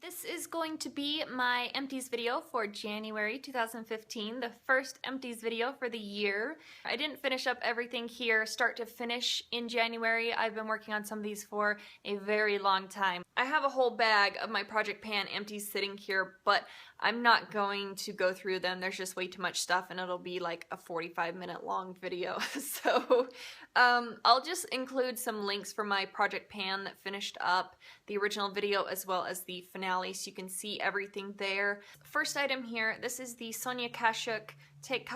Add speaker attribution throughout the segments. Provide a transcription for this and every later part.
Speaker 1: This is going to be my Empties video for January 2015, the first Empties video for the year. I didn't finish up everything here start to finish in January. I've been working on some of these for a very long time. I have a whole bag of my Project Pan Empties sitting here, but I'm not going to go through them. There's just way too much stuff and it'll be like a 45-minute long video. So I'll just include some links for my Project Pan that finished up the original video as well as the finale so you can see everything there. First item here, this is the Sonia Kashuk Take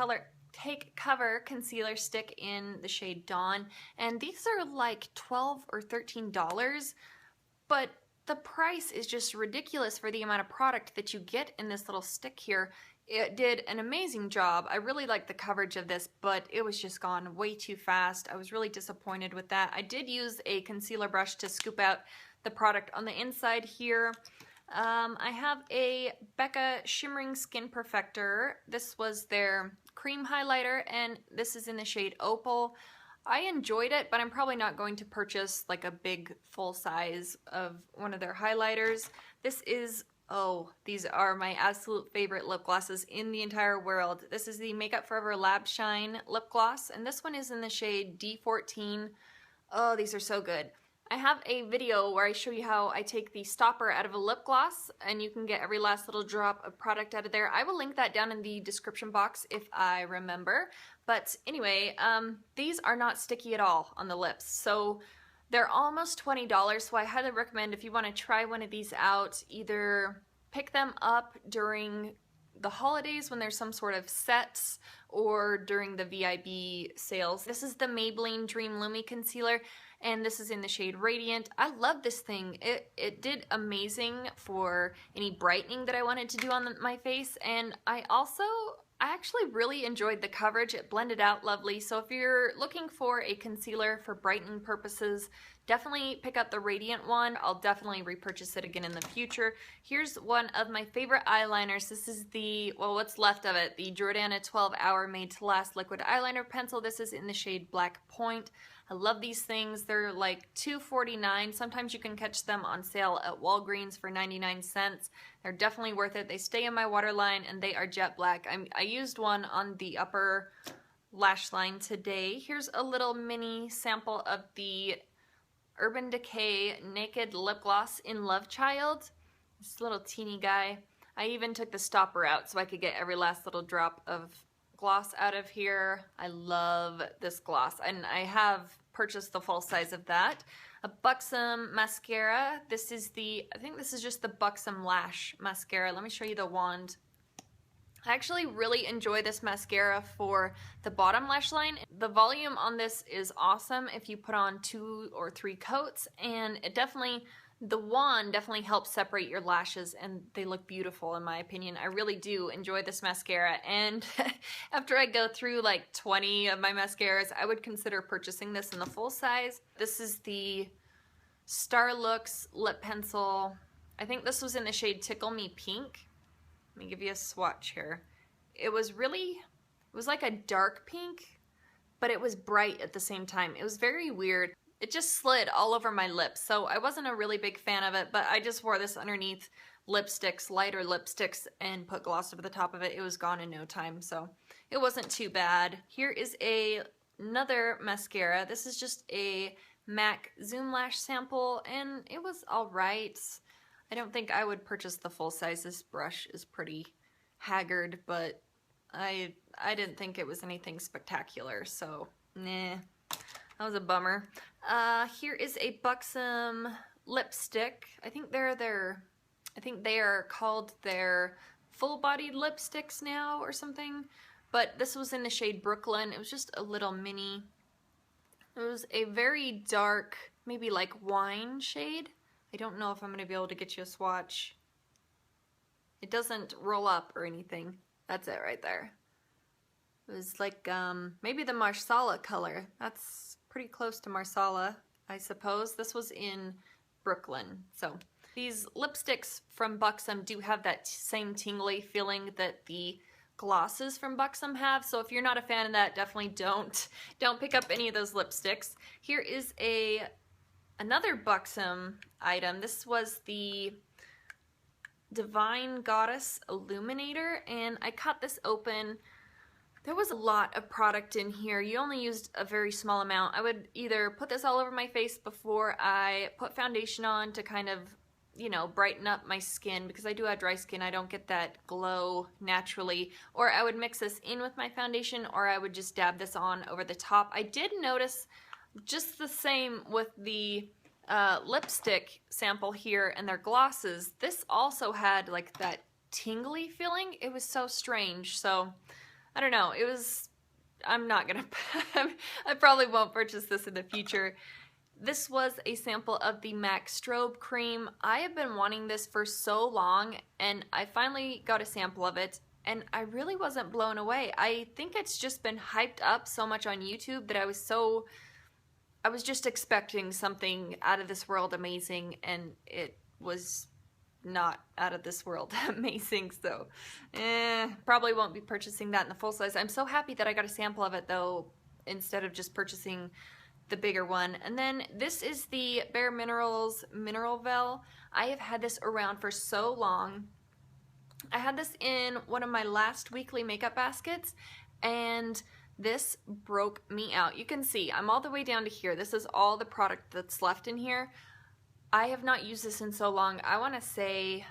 Speaker 1: Cover Concealer Stick in the shade Dawn, and these are like $12 or $13, but the price is just ridiculous for the amount of product that you get in this little stick here. It did an amazing job. I really like the coverage of this, but it was just gone way too fast. I was really disappointed with that. I did use a concealer brush to scoop out the product on the inside here. I have a Becca Shimmering Skin Perfector. This was their cream highlighter, and this is in the shade Opal. I enjoyed it, but I'm probably not going to purchase like a big full size of one of their highlighters. This is, oh, these are my absolute favorite lip glosses in the entire world. This is the Makeup Forever Lab Shine lip gloss, and this one is in the shade D14. Oh, these are so good. I have a video where I show you how I take the stopper out of a lip gloss and you can get every last little drop of product out of there. I will link that down in the description box if I remember. But anyway, these are not sticky at all on the lips. So they're almost $20, so I highly recommend if you want to try one of these out, either pick them up during the holidays when there's some sort of sets or during the VIB sales. This is the Maybelline Dream Lumi Concealer, and this is in the shade Radiant. I love this thing. It did amazing for any brightening that I wanted to do on my face, and I actually really enjoyed the coverage. It blended out lovely. So if you're looking for a concealer for brightening purposes, definitely pick up the Radiant one. I'll definitely repurchase it again in the future. Here's one of my favorite eyeliners. This is the, well, what's left of it, the Jordana 12 Hour Made to Last Liquid Eyeliner Pencil. This is in the shade Black Point. I love these things. They're like $2.49. Sometimes you can catch them on sale at Walgreens for 99 cents. They're definitely worth it. They stay in my waterline and they are jet black. I used one on the upper lash line today. Here's a little mini sample of the Urban Decay Naked Lip Gloss in Love Child. This little teeny guy. I even took the stopper out so I could get every last little drop of gloss out of here. I love this gloss, and I have purchased the full size of that. A Buxom mascara. This is the, I think this is just the Buxom Lash mascara. Let me show you the wand. I actually really enjoy this mascara for the bottom lash line. The volume on this is awesome if you put on 2 or 3 coats, and it definitely, the wand definitely helps separate your lashes and they look beautiful in my opinion. I really do enjoy this mascara, and after I go through like 20 of my mascaras, I would consider purchasing this in the full size. This is the Starlooks lip pencil. I think this was in the shade Tickle Me Pink. Let me give you a swatch here. It was like a dark pink, but it was bright at the same time. It was very weird. It just slid all over my lips, so I wasn't a really big fan of it, but I just wore this underneath lipsticks, lighter lipsticks, and put gloss over the top of it. It was gone in no time, so it wasn't too bad. Here is another mascara. This is just a MAC Zoom Lash sample, and it was alright. I don't think I would purchase the full size. This brush is pretty haggard, but I didn't think it was anything spectacular, so nah. That was a bummer. Here is a Buxom lipstick. I think they are called their full-bodied lipsticks now or something. But this was in the shade Brooklyn. It was just a little mini. It was a very dark, maybe like wine shade. I don't know if I'm going to be able to get you a swatch. It doesn't roll up or anything. That's it right there. It was like maybe the Marsala color. That's pretty close to Marsala, I suppose. This was in Brooklyn. So these lipsticks from Buxom do have that same tingly feeling that the glosses from Buxom have. So if you're not a fan of that, definitely don't pick up any of those lipsticks. Here is another Buxom item. This was the Divine Goddess Illuminator, and I cut this open. There was a lot of product in here. You only used a very small amount. I would either put this all over my face before I put foundation on to kind of, you know, brighten up my skin, because I do have dry skin. I don't get that glow naturally. Or I would mix this in with my foundation, or I would just dab this on over the top. I did notice just the same with the lipstick sample here and their glosses. This also had like that tingly feeling. It was so strange. So I don't know. I'm not gonna, I probably won't purchase this in the future. This was a sample of the MAC Strobe Cream. I have been wanting this for so long, and I finally got a sample of it, and I really wasn't blown away. I think it's just been hyped up so much on YouTube that I was just expecting something out of this world amazing, and it was not out of this world amazing, so probably won't be purchasing that in the full size. I'm so happy that I got a sample of it though, instead of just purchasing the bigger one. And then this is the Bare Minerals Mineral Veil. I have had this around for so long. I had this in one of my last weekly makeup baskets, and this broke me out. You can see I'm all the way down to here. This is all the product that's left in here. I have not used this in so long. I want to say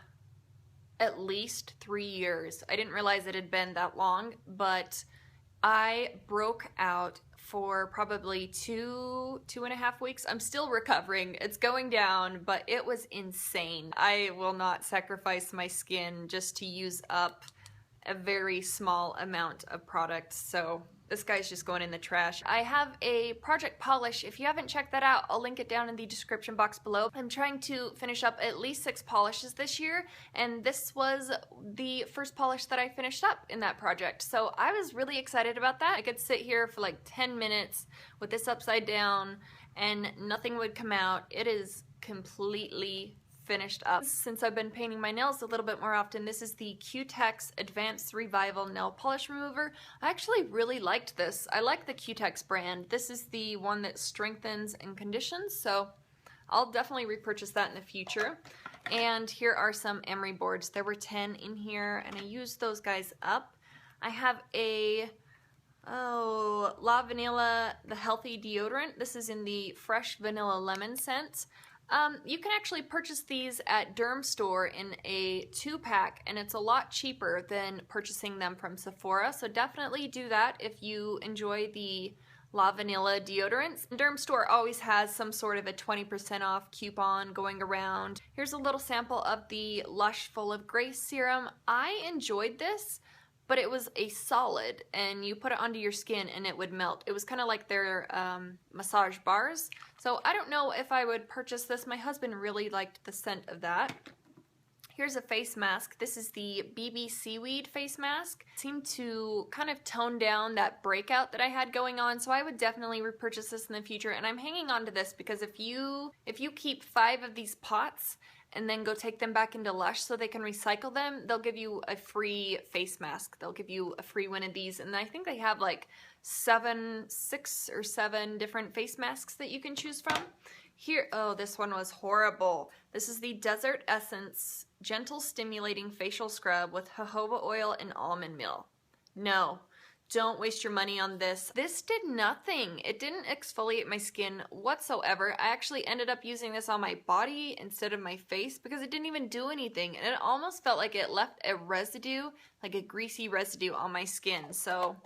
Speaker 1: at least 3 years. I didn't realize it had been that long, but I broke out for probably two and a half weeks. I'm still recovering. It's going down, but it was insane. I will not sacrifice my skin just to use up a very small amount of product, so this guy's just going in the trash. I have a project polish. If you haven't checked that out, I'll link it down in the description box below. I'm trying to finish up at least 6 polishes this year, and this was the first polish that I finished up in that project. So I was really excited about that. I could sit here for like 10 minutes with this upside down and nothing would come out. It is completely finished up. Since I've been painting my nails a little bit more often, this is the Q-Tex Advanced Revival Nail Polish Remover. I actually really liked this. I like the Q-Tex brand. This is the one that strengthens and conditions, so I'll definitely repurchase that in the future. And here are some emery boards. There were 10 in here, and I used those guys up. I have a La Vanilla, the Healthy Deodorant. This is in the Fresh Vanilla Lemon scent. You can actually purchase these at Derm Store in a 2-pack, and it's a lot cheaper than purchasing them from Sephora, so definitely do that if you enjoy the La Vanilla deodorants. Derm Store always has some sort of a 20% off coupon going around. Here's a little sample of the Lush Full of Grace serum. I enjoyed this, but it was a solid, and you put it onto your skin and it would melt. It was kind of like their massage bars. So I don't know if I would purchase this. My husband really liked the scent of that. Here's a face mask. This is the BB Seaweed face mask. It seemed to kind of tone down that breakout that I had going on, so I would definitely repurchase this in the future. And I'm hanging on to this because if you keep 5 of these pots and then go take them back into Lush so they can recycle them, they'll give you a free face mask. They'll give you a free one of these, and I think they have like 6 or 7 different face masks that you can choose from. Here, oh, this one was horrible. This is the Desert Essence Gentle Stimulating Facial Scrub with jojoba oil and almond meal. No. Don't waste your money on this. This did nothing. It didn't exfoliate my skin whatsoever. I actually ended up using this on my body instead of my face because it didn't even do anything. And it almost felt like it left a residue, like a greasy residue on my skin. So,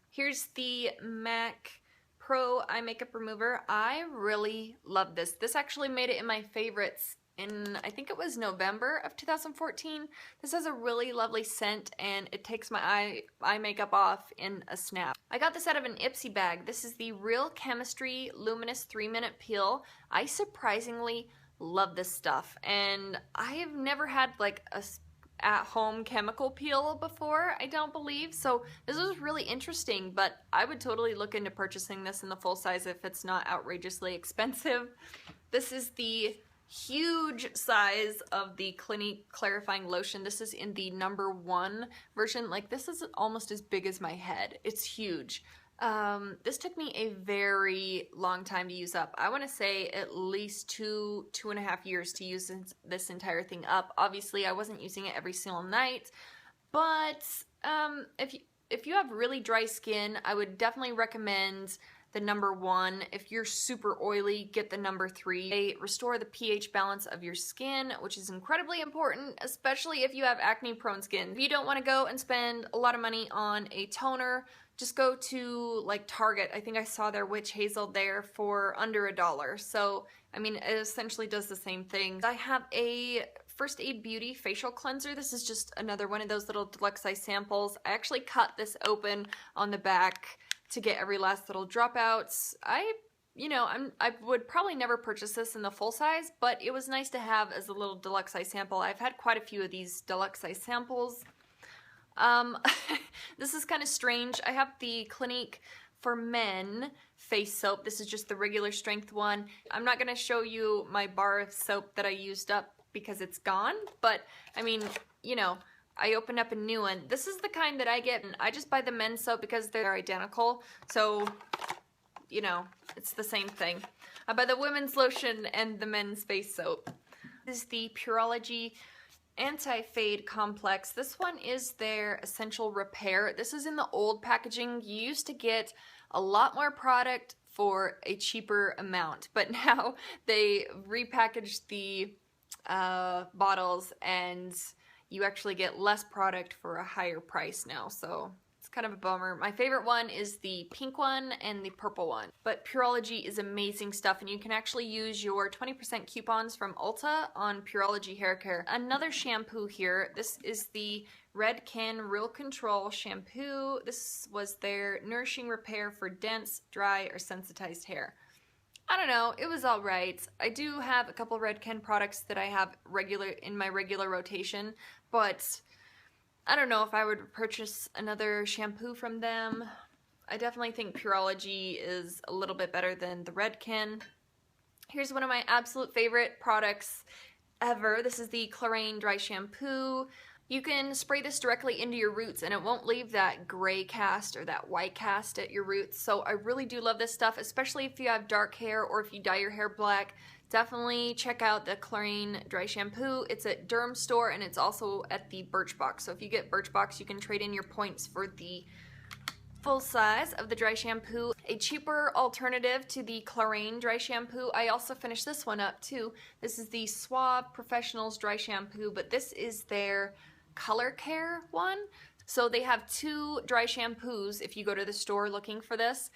Speaker 1: Here's the MAC Pro Eye Makeup Remover. I really love this. This actually made it in my favorites in, I think it was November of 2014. This has a really lovely scent, and it takes my eye makeup off in a snap. I got this out of an Ipsy bag. This is the Real Chemistry Luminous 3-Minute Peel. I surprisingly love this stuff, and I have never had like a at-home chemical peel before, I don't believe, so this was really interesting, but I would totally look into purchasing this in the full size if it's not outrageously expensive. This is the huge size of the Clinique Clarifying Lotion. This is in the #1 version. Like, this is almost as big as my head. It's huge. This took me a very long time to use up. I want to say at least 2.5 years to use this entire thing up. Obviously, I wasn't using it every single night, but if you have really dry skin, I would definitely recommend the number 1. If you're super oily, get the number 3. They restore the pH balance of your skin, which is incredibly important, especially if you have acne-prone skin. If you don't want to go and spend a lot of money on a toner, just go to like Target. I think I saw their Witch Hazel there for under $1. So, I mean, it essentially does the same thing. I have a First Aid Beauty facial cleanser. This is just another one of those little deluxe size samples. I actually cut this open on the back to get every last little dropouts. I would probably never purchase this in the full size, but it was nice to have as a little deluxe size sample. I've had quite a few of these deluxe size samples. This is kind of strange. I have the Clinique for Men face soap. This is just the regular strength one. I'm not going to show you my bar of soap that I used up because it's gone, but I mean, you know, I opened up a new one. This is the kind that I get, and I just buy the men's soap because they're identical, so, you know, it's the same thing. I buy the women's lotion and the men's face soap. This is the Pureology Anti-Fade Complex. This one is their Essential Repair. This is in the old packaging. You used to get a lot more product for a cheaper amount, but now they repackaged the bottles and you actually get less product for a higher price now, so it's kind of a bummer. My favorite one is the pink one and the purple one. But Pureology is amazing stuff, and you can actually use your 20% coupons from Ulta on Pureology Haircare. Another shampoo here. This is the Redken Real Control shampoo. This was their Nourishing Repair for dense, dry, or sensitized hair. I don't know, it was alright. I do have a couple Redken products that I have in my regular rotation, but I don't know if I would purchase another shampoo from them. I definitely think Pureology is a little bit better than the Redken. Here's one of my absolute favorite products ever. This is the Clarins Dry Shampoo. You can spray this directly into your roots and it won't leave that gray cast or that white cast at your roots. So I really do love this stuff, especially if you have dark hair or if you dye your hair black. Definitely check out the Clarins Dry Shampoo. It's at Derm Store and it's also at the Birchbox. So if you get Birchbox, you can trade in your points for the full size of the dry shampoo. A cheaper alternative to the Clarins Dry Shampoo. I also finished this one up too. This is the Suave Professionals Dry Shampoo, but this is their Haircare one. So they have 2 dry shampoos if you go to the store looking for this.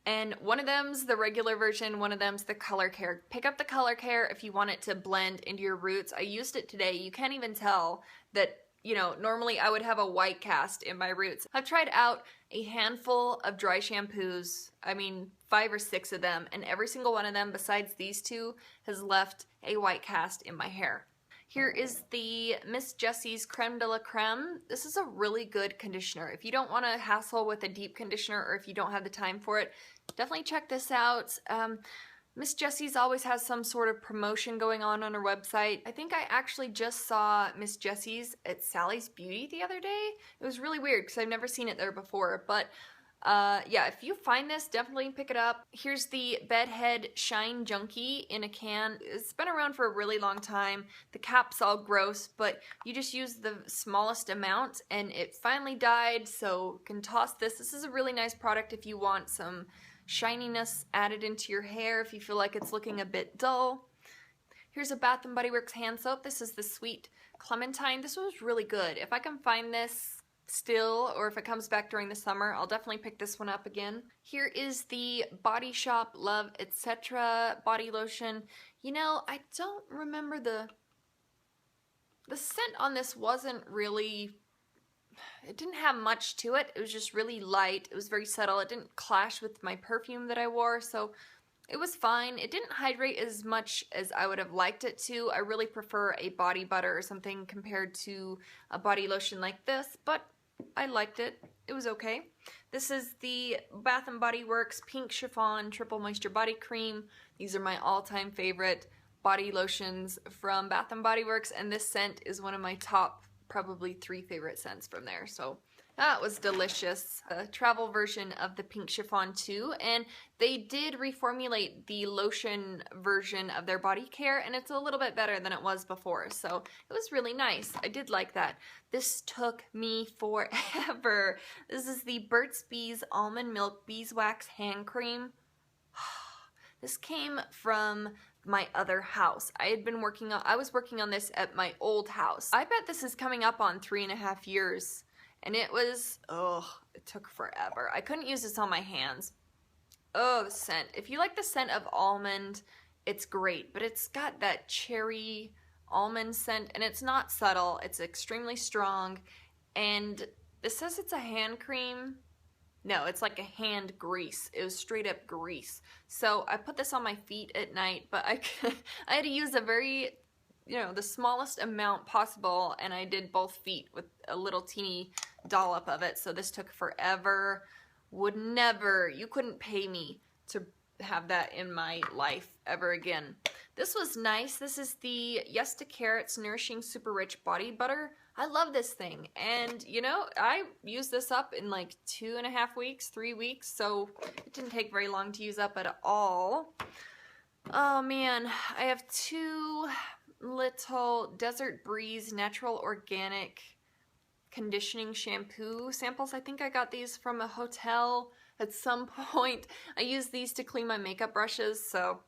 Speaker 1: And one of them's the regular version, one of them's the Haircare. Pick up the Haircare if you want it to blend into your roots. I used it today. You can't even tell that, you know, normally I would have a white cast in my roots. I've tried out a handful of dry shampoos, I mean 5 or 6 of them, and every single one of them besides these 2 has left a white cast in my hair. Here is the Miss Jessie's Creme de la Creme. This is a really good conditioner. If you don't want to hassle with a deep conditioner or if you don't have the time for it, definitely check this out. Miss Jessie's always has some sort of promotion going on her website. I think I actually just saw Miss Jessie's at Sally's Beauty the other day. It was really weird because I've never seen it there before, but yeah, if you find this, definitely pick it up. Here's the Bedhead Shine Junkie in a can. It's been around for a really long time. The cap's all gross, but you just use the smallest amount and it finally died, so you can toss this. This is a really nice product if you want some shininess added into your hair, if you feel like it's looking a bit dull. Here's a Bath & Body Works hand soap. This is the Sweet Clementine. This was really good. If I can find this still, or if it comes back during the summer, I'll definitely pick this one up again. Here is the Body Shop Love Etc. body lotion. You know, I don't remember the scent on this wasn't really, it didn't have much to it. It was just really light. It was very subtle. It didn't clash with my perfume that I wore, so it was fine. It didn't hydrate as much as I would have liked it to. I really prefer a body butter or something compared to a body lotion like this, but I liked it. It was okay. This is the Bath & Body Works Pink Chiffon Triple Moisture Body Cream. These are my all-time favorite body lotions from Bath & Body Works, and this scent is one of my top probably 3 favorite scents from there. So That was delicious. A travel version of the pink chiffon too, and they did reformulate the lotion version of their body care, and it's a little bit better than it was before, so it was really nice. I did like that. This took me forever. This is the Burt's Bees Almond Milk Beeswax Hand Cream. This came from my other house. I was working on this at my old house. I bet this is coming up on 3.5 years. And it was, it took forever. I couldn't use this on my hands. Oh, the scent. If you like the scent of almond, it's great. But it's got that cherry almond scent, and it's not subtle. It's extremely strong. And this says it's a hand cream. No, it's like a hand grease. It was straight up grease. So I put this on my feet at night, but I had to use a very, the smallest amount possible, and I did both feet with a little teeny dollop of it, so this took forever. You couldn't pay me to have that in my life ever again. This was nice. This is the Yes to Carrots Nourishing Super Rich Body Butter. I love this thing, and I used this up in like 2.5 weeks, 3 weeks, so it didn't take very long to use up at all. Oh man, I have 2 little Desert Breeze Natural Organic Conditioning Shampoo samples. I think I got these from a hotel at some point. I use these to clean my makeup brushes, so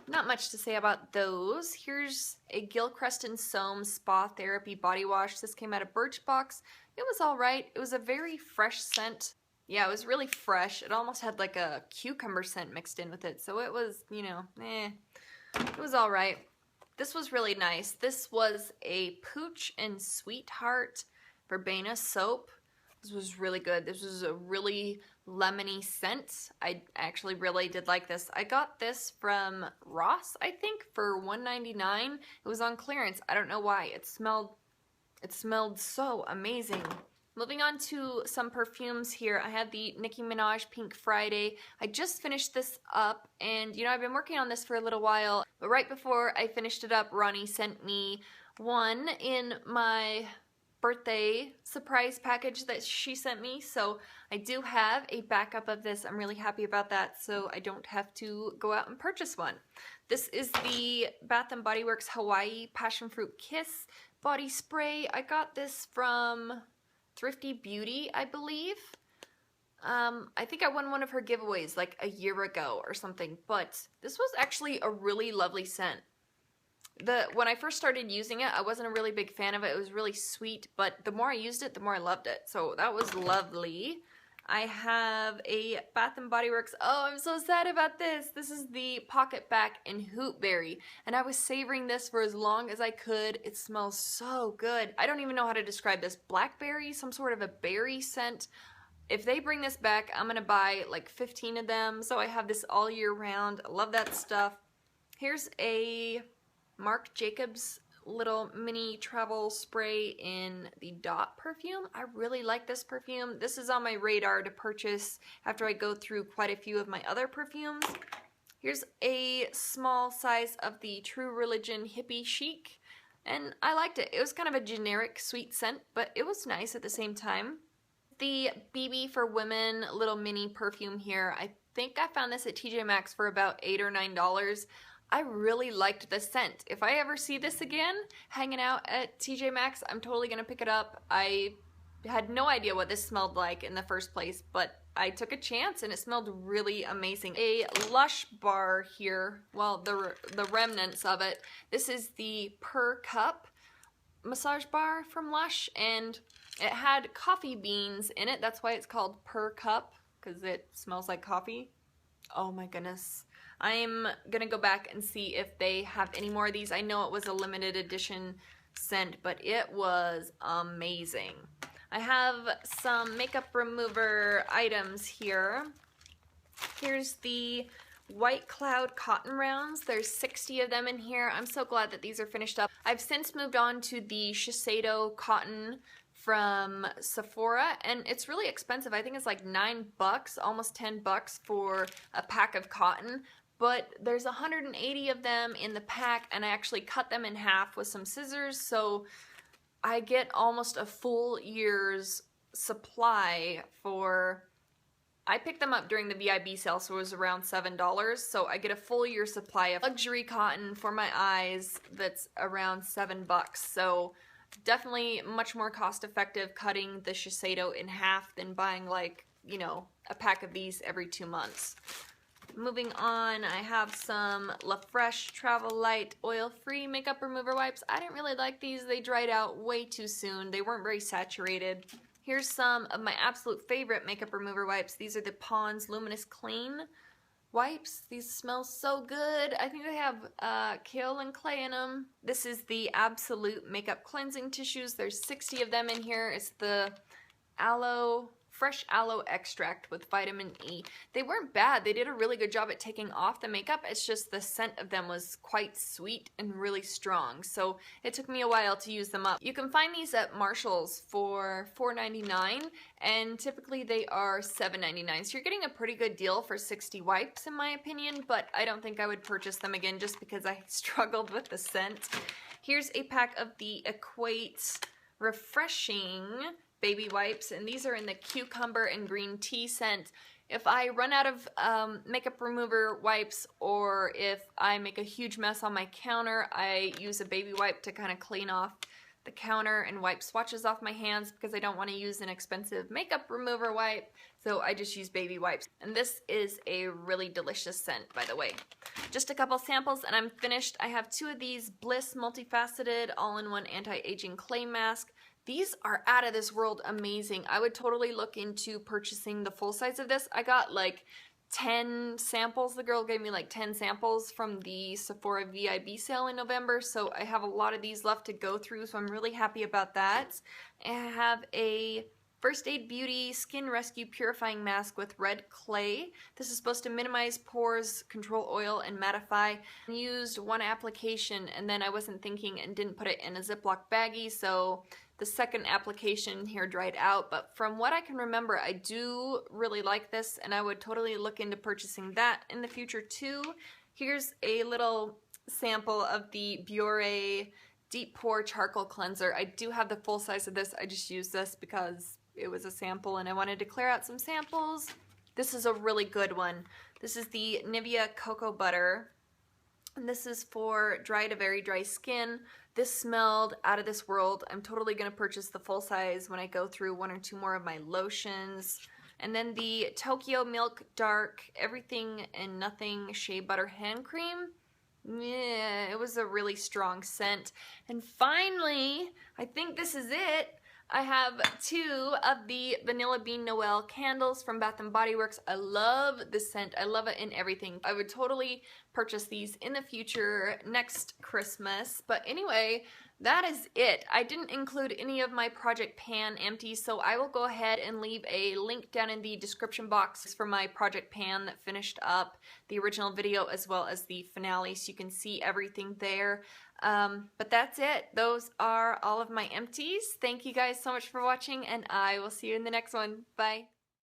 Speaker 1: not much to say about those. Here's a Gilchrist and Soam Spa Therapy Body Wash. This came out of Birchbox. It was alright. It was a very fresh scent. Yeah, it was really fresh. It almost had like a cucumber scent mixed in with it, so it was, it was alright. This was really nice. This was a Pooch and Sweetheart verbena soap. This was really good. This was a really lemony scent. I actually really did like this. I got this from Ross, I think, for $1.99. It was on clearance. I don't know why. It smelled so amazing. Moving on to some perfumes here. I had the Nicki Minaj Pink Friday. I just finished this up, and I've been working on this for a little while, but right before I finished it up, Ronnie sent me one in my birthday surprise package that she sent me, so I do have a backup of this. I'm really happy about that, so I don't have to go out and purchase one. This is the Bath & Body Works Hawaii Passion Fruit Kiss body spray. I got this from Thrifty Beauty, I believe. I think I won one of her giveaways like a year ago or something, but this was actually a really lovely scent. When I first started using it, I wasn't a really big fan of it. It was really sweet, but the more I used it, the more I loved it. So that was lovely. I have a Bath & Body Works. Oh, I'm so sad about this. This is the Pocket Back in Hootberry, and I was savoring this for as long as I could. It smells so good. I don't even know how to describe this. Blackberry, some sort of a berry scent. If they bring this back, I'm gonna buy like 15 of them, so I have this all year round. I love that stuff. Here's a Marc Jacobs little mini travel spray in the Dot perfume. I really like this perfume. This is on my radar to purchase after I go through quite a few of my other perfumes. Here's a small size of the True Religion Hippie Chic, and I liked it. It was kind of a generic sweet scent, but it was nice at the same time. The BB for Women little mini perfume here. I think I found this at TJ Maxx for about $8 or $9. I really liked the scent. If I ever see this again hanging out at TJ Maxx, I'm totally gonna pick it up. I had no idea what this smelled like in the first place, but I took a chance and it smelled really amazing. A Lush bar here, well, the remnants of it. This is the Per Cup massage bar from Lush, and it had coffee beans in it. That's why it's called Per Cup, because it smells like coffee. Oh my goodness. I'm gonna go back and see if they have any more of these. I know it was a limited edition scent, but it was amazing. I have some makeup remover items here. Here's the White Cloud Cotton Rounds. There's 60 of them in here. I'm so glad that these are finished up. I've since moved on to the Shiseido Cotton from Sephora, and it's really expensive. I think it's like $9, almost $10 for a pack of cotton. But there's 180 of them in the pack, and I actually cut them in half with some scissors, so I get almost a full year's supply for, I picked them up during the VIB sale, so it was around $7. So I get a full year supply of luxury cotton for my eyes that's around $7. So definitely much more cost effective cutting the Shiseido in half than buying like, you know, a pack of these every 2 months. Moving on, I have some La Fresh Travel Light oil-free makeup remover wipes. I didn't really like these. They dried out way too soon. They weren't very saturated. Here's some of my absolute favorite makeup remover wipes. These are the Pond's Luminous Clean wipes. These smell so good. I think they have kale and clay in them. This is the Absolute Makeup Cleansing Tissues. There's 60 of them in here. It's the fresh aloe extract with vitamin E. They weren't bad. They did a really good job at taking off the makeup. It's just the scent of them was quite sweet and really strong. So it took me a while to use them up. You can find these at Marshall's for $4.99 and typically they are $7.99. So you're getting a pretty good deal for 60 wipes in my opinion, but I don't think I would purchase them again just because I struggled with the scent. Here's a pack of the Equate Refreshing baby wipes, and these are in the cucumber and green tea scent. If I run out of makeup remover wipes or if I make a huge mess on my counter, I use a baby wipe to kind of clean off the counter and wipe swatches off my hands because I don't want to use an expensive makeup remover wipe, so I just use baby wipes. And this is a really delicious scent, by the way. Just a couple samples and I'm finished. I have 2 of these Bliss Multifaceted All-in-One Anti-Aging Clay Mask. These are out of this world amazing. I would totally look into purchasing the full size of this. I got like 10 samples. The girl gave me like 10 samples from the Sephora VIB sale in November, so I have a lot of these left to go through, so I'm really happy about that. I have a First Aid Beauty Skin Rescue Purifying Mask with red clay. This is supposed to minimize pores, control oil, and mattify. I used 1 application and then I wasn't thinking and didn't put it in a Ziploc baggie, so the second application here dried out. But from what I can remember, I do really like this and I would totally look into purchasing that in the future too. Here's a little sample of the Biore Deep Pore Charcoal Cleanser. I do have the full size of this. I just used this because it was a sample and I wanted to clear out some samples. This is a really good one. This is the Nivea Cocoa Butter. And this is for dry to very dry skin. This smelled out of this world. I'm totally going to purchase the full size when I go through 1 or 2 more of my lotions. And then the Tokyo Milk Dark Everything and Nothing Shea Butter Hand Cream. Yeah, it was a really strong scent. And finally, I think this is it. I have 2 of the Vanilla Bean Noel candles from Bath & Body Works. I love this scent. I love it in everything. I would totally purchase these in the future next Christmas. But anyway, that is it. I didn't include any of my Project Pan empties, so I will go ahead and leave a link down in the description box for my Project Pan that finished up the original video as well as the finale, so you can see everything there. But that's it. Those are all of my empties. Thank you guys so much for watching, and I will see you in the next one. Bye.